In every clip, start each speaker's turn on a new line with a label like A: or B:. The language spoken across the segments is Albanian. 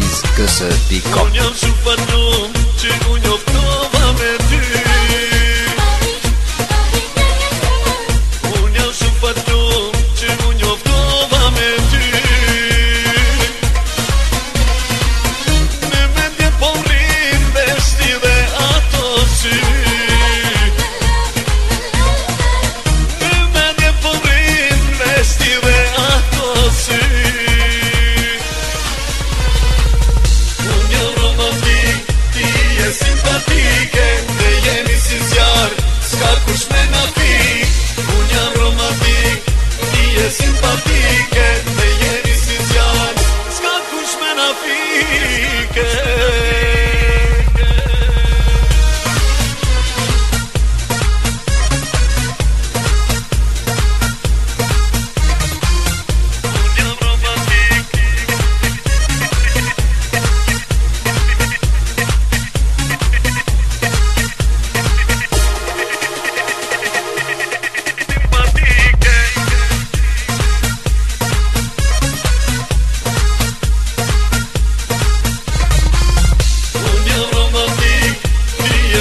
A: www.djs.com.
B: Unë jam shumë falum që unë njoftova me ty. Unë jam shumë falum që unë njoftova me ty. Në mendje po rrin veshti dhe ato sy. Në mendje po rrin veshti dhe ato sy. Simpatike, ne jemi si zjarë, s'ka kush me na pik. Unë jam romantik, ti je simpatike, ne jemi si zjarë, s'ka kush me na pike.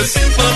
B: Simpatike